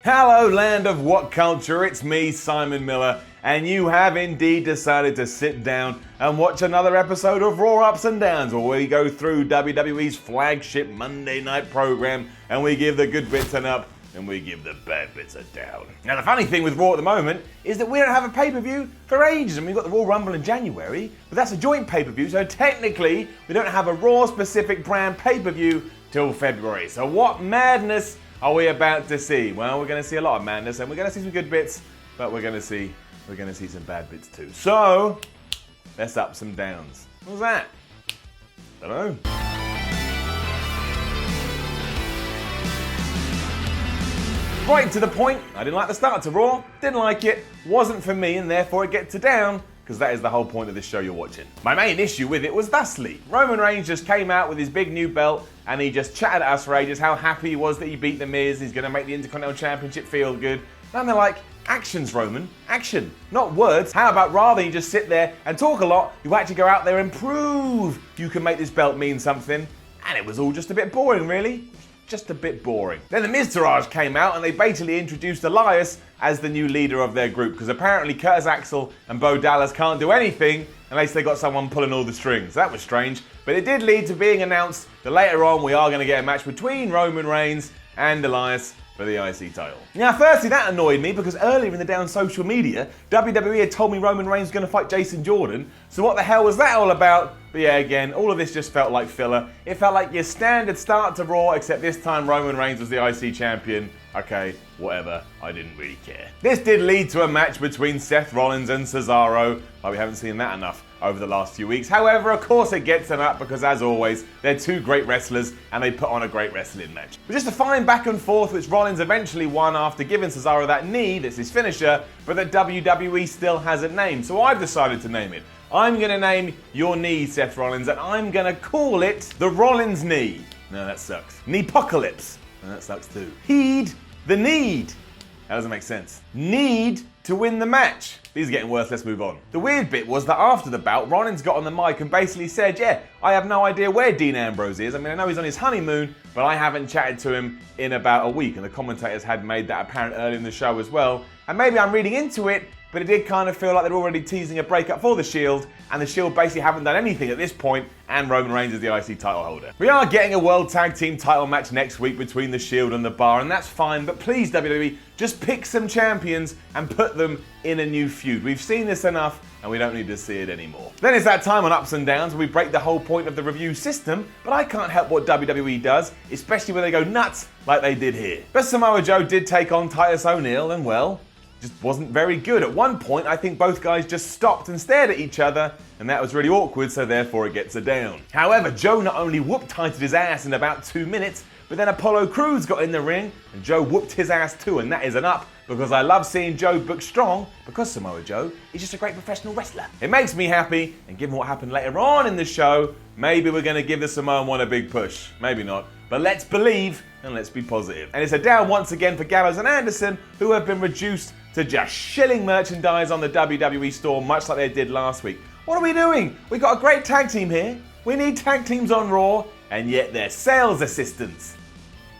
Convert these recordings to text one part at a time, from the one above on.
Hello, land of what culture? It's me, Simon Miller, and you have indeed decided to sit down and watch another episode of Raw Ups and Downs, where we go through WWE's flagship Monday night program and we give the good bits an up and we give the bad bits a down. Now, the funny thing with Raw at the moment is that we don't have a pay-per-view for ages, and we've got the Raw Rumble in January, but that's a joint pay-per-view, so technically we don't have a Raw-specific brand pay-per-view till February. So what madness are we about to see? Well, we're going to see a lot of madness, and we're going to see some good bits, but we're going to see some bad bits too. So let's up some downs. What's that? Don't know. Right to the point. I didn't like the start to Raw. Didn't like it. Wasn't for me, and therefore it gets a down, because that is the whole point of this show you're watching. My main issue with it was thusly. Roman Reigns just came out with his big new belt and he just chatted at us for ages how happy he was that he beat The Miz, he's going to make the Intercontinental Championship feel good. And they're like, actions, Roman, action, not words. How about rather you just sit there and talk a lot, you actually go out there and prove you can make this belt mean something. And it was all just a bit boring, really. Just a bit boring. Then the Miztourage came out and they basically introduced Elias as the new leader of their group, because apparently Curtis Axel and Bo Dallas can't do anything unless they got someone pulling all the strings. That was strange, but it did lead to being announced that later on we are going to get a match between Roman Reigns and Elias for the IC title. Now, firstly, that annoyed me because earlier in the day on social media, WWE had told me Roman Reigns was going to fight Jason Jordan, so what the hell was that all about? But yeah, again, all of this just felt like filler. It felt like your standard start to Raw, except this time Roman Reigns was the IC champion. Okay, whatever, I didn't really care. This did lead to a match between Seth Rollins and Cesaro, but we haven't seen that enough over the last few weeks. However, of course it gets them up because, as always, they're two great wrestlers and they put on a great wrestling match. But just a fine back and forth, which Rollins eventually won after giving Cesaro that knee, that's his finisher, but that WWE still hasn't named. So I've decided to name it. I'm going to name your knee, Seth Rollins, and I'm going to call it the Rollins knee. No, that sucks. Kneepocalypse. No, that sucks too. Heed the need. That doesn't make sense. Need to win the match. These are getting worse, let's move on. The weird bit was that after the bout, Rollins got on the mic and basically said, yeah, I have no idea where Dean Ambrose is. I mean, I know he's on his honeymoon, but I haven't chatted to him in about a week. And the commentators had made that apparent early in the show as well. And maybe I'm reading into it, but it did kind of feel like they're already teasing a breakup for the Shield, and the Shield basically haven't done anything at this point, and Roman Reigns is the IC title holder. We are getting a World Tag Team title match next week between the Shield and the Bar, and that's fine, but please, WWE, just pick some champions and put them in a new feud. We've seen this enough, and we don't need to see it anymore. Then it's that time on Ups and Downs where we break the whole point of the review system, but I can't help what WWE does, especially when they go nuts like they did here. But Samoa Joe did take on Titus O'Neil, and well, just wasn't very good. At one point, I think both guys just stopped and stared at each other, and that was really awkward, so therefore it gets a down. However, Joe not only whoop-tighted his ass in about 2 minutes, but then Apollo Crews got in the ring, and Joe whooped his ass too, and that is an up, because I love seeing Joe booked strong, because Samoa Joe is just a great professional wrestler. It makes me happy, and given what happened later on in the show, maybe we're going to give the Samoan one a big push. Maybe not. But let's believe, and let's be positive. And it's a down once again for Gallows and Anderson, who have been reduced to just shilling merchandise on the WWE store, much like they did last week. What are we doing? We've got a great tag team here. We need tag teams on Raw, and yet they're sales assistants.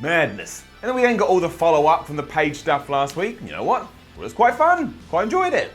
Madness. And then we then got all the follow-up from the Page stuff last week. You know what? It was quite fun. Quite enjoyed it.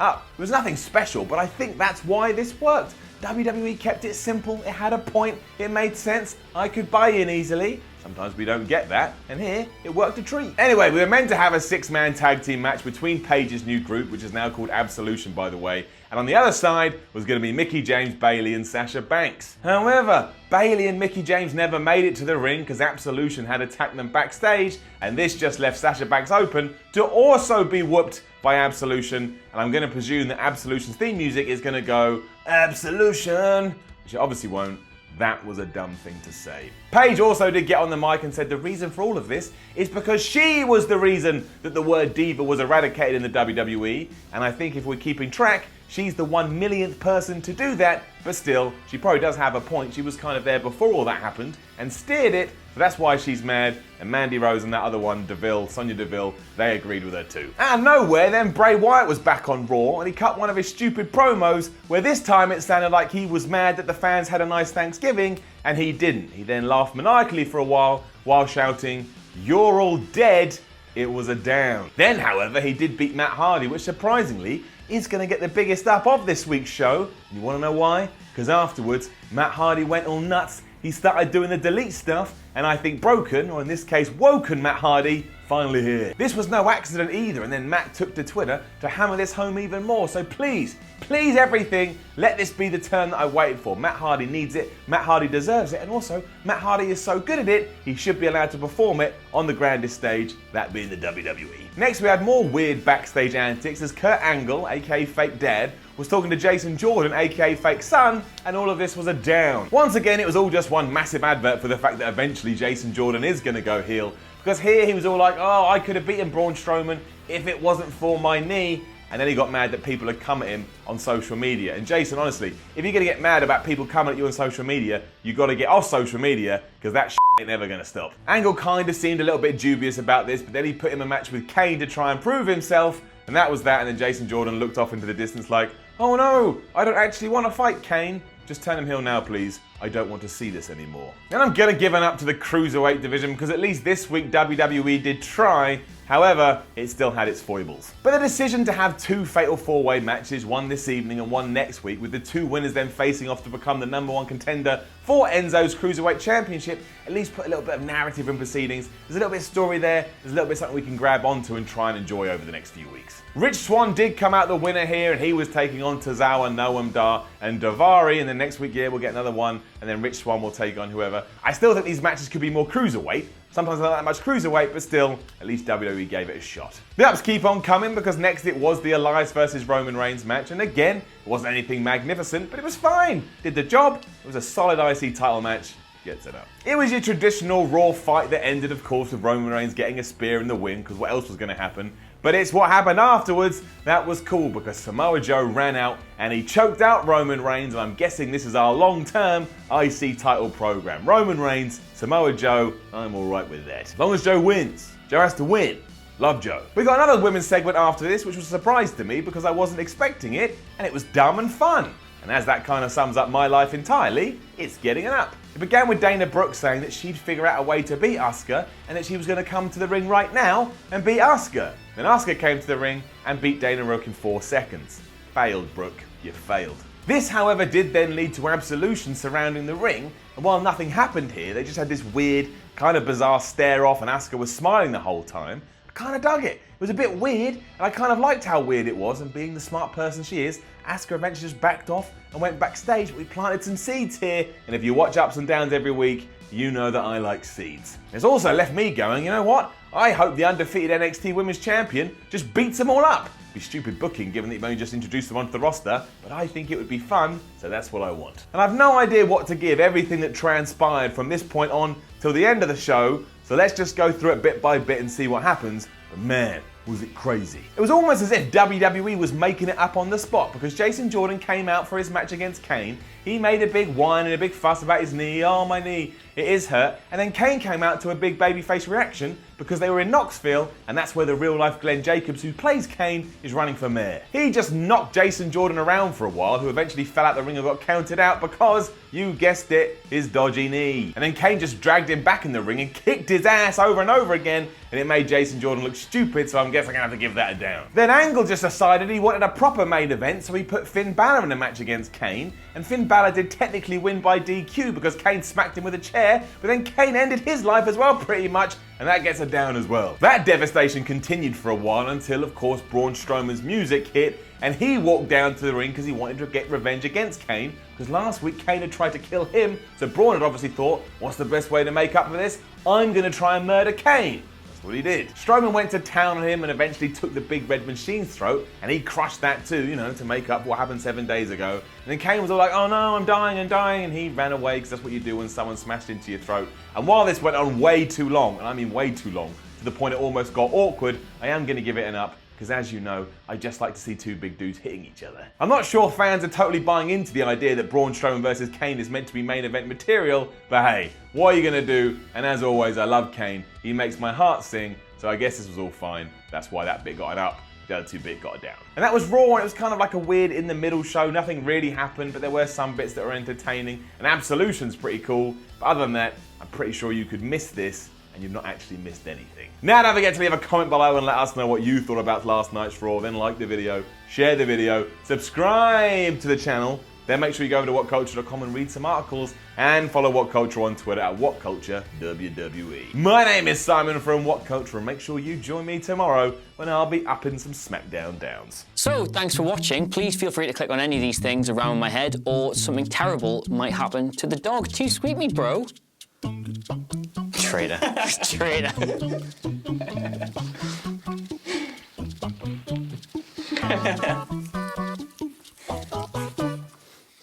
It was nothing special, but I think that's why this worked. WWE kept it simple, it had a point, it made sense, I could buy in easily. Sometimes we don't get that, and here, it worked a treat. Anyway, we were meant to have a 6-man tag team match between Page's new group, which is now called Absolution, by the way, and on the other side was going to be Mickie James, Bayley, and Sasha Banks. However, Bayley and Mickie James never made it to the ring because Absolution had attacked them backstage, and this just left Sasha Banks open to also be whooped by Absolution, and I'm going to presume that Absolution's theme music is going to go, Absolution, which it obviously won't. That was a dumb thing to say. Paige also did get on the mic and said the reason for all of this is because she was the reason that the word diva was eradicated in the WWE, and I think if we're keeping track, she's the 1 millionth person to do that, but still, she probably does have a point. She was kind of there before all that happened and steered it, so that's why she's mad. And Mandy Rose and that other one, Sonya Deville, they agreed with her too. Out of nowhere, then Bray Wyatt was back on Raw and he cut one of his stupid promos where this time it sounded like he was mad that the fans had a nice Thanksgiving and he didn't. He then laughed maniacally for a while shouting, "You're all dead," it was a down. Then, however, he did beat Matt Hardy, which surprisingly is going to get the biggest up of this week's show. And you want to know why? Because afterwards, Matt Hardy went all nuts. He started doing the delete stuff, and I think broken, or in this case woken Matt Hardy, finally here. This was no accident either, and then Matt took to Twitter to hammer this home even more. So please everything, let this be the turn that I waited for. Matt Hardy needs it, Matt Hardy deserves it, and also Matt Hardy is so good at it, he should be allowed to perform it on the grandest stage, that being the WWE. Next we had more weird backstage antics as Kurt Angle, aka Fake Dad, was talking to Jason Jordan, aka Fake Son, and all of this was a down. Once again, it was all just one massive advert for the fact that eventually Jason Jordan is going to go heel, because here he was all like, oh, I could have beaten Braun Strowman if it wasn't for my knee. And then he got mad that people had come at him on social media. And Jason, honestly, if you're going to get mad about people coming at you on social media, you got to get off social media, because that ain't never going to stop. Angle kind of seemed a little bit dubious about this, but then he put him a match with Kane to try and prove himself, and that was that. And then Jason Jordan looked off into the distance like, oh no, I don't actually want to fight Kane. Just turn him heel now, please. I don't want to see this anymore. And I'm gonna give it up to the Cruiserweight division, because at least this week WWE did try. However, it still had its foibles. But the decision to have two Fatal 4-Way matches, one this evening and one next week, with the two winners then facing off to become the #1 contender for Enzo's Cruiserweight Championship, at least put a little bit of narrative in proceedings. There's a little bit of story there. There's a little bit of something we can grab onto and try and enjoy over the next few weeks. Rich Swann did come out the winner here, and he was taking on Tozawa, Noam Dar, and Daivari. And then next week, yeah, we'll get another one, and then Rich Swann will take on whoever. I still think these matches could be more Cruiserweight. Sometimes not that much Cruiserweight, but still, at least WWE gave it a shot. The ups keep on coming, because next it was the Elias versus Roman Reigns match, and again, it wasn't anything magnificent, but it was fine. Did the job. It was a solid IC title match. Gets it up. It was your traditional Raw fight that ended, of course, with Roman Reigns getting a spear in the win, because what else was going to happen? But it's what happened afterwards that was cool, because Samoa Joe ran out and he choked out Roman Reigns, and I'm guessing this is our long-term IC title program. Roman Reigns, Samoa Joe, I'm alright with that. As long as Joe wins. Joe has to win. Love Joe. We got another women's segment after this, which was a surprise to me because I wasn't expecting it, and it was dumb and fun. And as that kind of sums up my life entirely, it's getting an up. It began with Dana Brooke saying that she'd figure out a way to beat Asuka, and that she was going to come to the ring right now and beat Asuka. Then Asuka came to the ring and beat Dana Brooke in 4 seconds. Failed, Brooke. You failed. This, however, did then lead to absolution surrounding the ring, and while nothing happened here, they just had this weird, kind of bizarre stare off, and Asuka was smiling the whole time. I kind of dug it. It was a bit weird, and I kind of liked how weird it was, and being the smart person she is, Asuka eventually just backed off and went backstage, but we planted some seeds here, and if you watch Ups and Downs every week, you know that I like seeds. It's also left me going, you know what? I hope the undefeated NXT Women's Champion just beats them all up. It'd be stupid booking given that you've only just introduced them onto the roster, but I think it would be fun, so that's what I want. And I've no idea what to give everything that transpired from this point on till the end of the show, so let's just go through it bit by bit and see what happens. But man, was it crazy. It was almost as if WWE was making it up on the spot, because Jason Jordan came out for his match against Kane. He made a big whine and a big fuss about his knee. Oh, my knee, it is hurt. And then Kane came out to a big babyface reaction because they were in Knoxville, and that's where the real-life Glenn Jacobs, who plays Kane, is running for mayor. He just knocked Jason Jordan around for a while, who eventually fell out the ring and got counted out because, you guessed it, his dodgy knee. And then Kane just dragged him back in the ring and kicked his ass over and over again, and it made Jason Jordan look stupid, so I'm guessing I'm gonna have to give that a down. Then Angle just decided he wanted a proper main event, so he put Finn Balor in a match against Kane, and Finn Balor did technically win by DQ because Kane smacked him with a chair, but then Kane ended his life as well pretty much, and that gets a down as well. That devastation continued for a while until, of course, Braun Strowman's music hit, and he walked down to the ring because he wanted to get revenge against Kane, because last week Kane had tried to kill him, so Braun had obviously thought, what's the best way to make up for this? I'm going to try and murder Kane. What he did. Strowman went to town on him and eventually took the big red machine's throat, and he crushed that too, you know, to make up what happened 7 days ago. And then Kane was all like, oh no, I'm dying, and he ran away because that's what you do when someone smashed into your throat. And while this went on way too long, and I mean way too long, to the point it almost got awkward, I am going to give it an up, because as you know, I just like to see two big dudes hitting each other. I'm not sure fans are totally buying into the idea that Braun Strowman versus Kane is meant to be main event material, but hey, what are you gonna do? And as always, I love Kane. He makes my heart sing, so I guess this was all fine. That's why that bit got it up. The other 2 bits got it down. And that was Raw, and it was kind of like a weird in the middle show. Nothing really happened, but there were some bits that were entertaining. And Absolution's pretty cool, but other than that, I'm pretty sure you could miss this and you've not actually missed anything. Now don't forget to leave a comment below and let us know what you thought about last night's Raw. Then like the video, share the video, subscribe to the channel. Then make sure you go over to WhatCulture.com and read some articles, and follow WhatCulture on Twitter at WhatCulture WWE. My name is Simon from WhatCulture, and make sure you join me tomorrow when I'll be upping some SmackDown downs. So, thanks for watching. Please feel free to click on any of these things around my head, or something terrible might happen to the dog. Too sweet me, bro. Traitor. Traitor.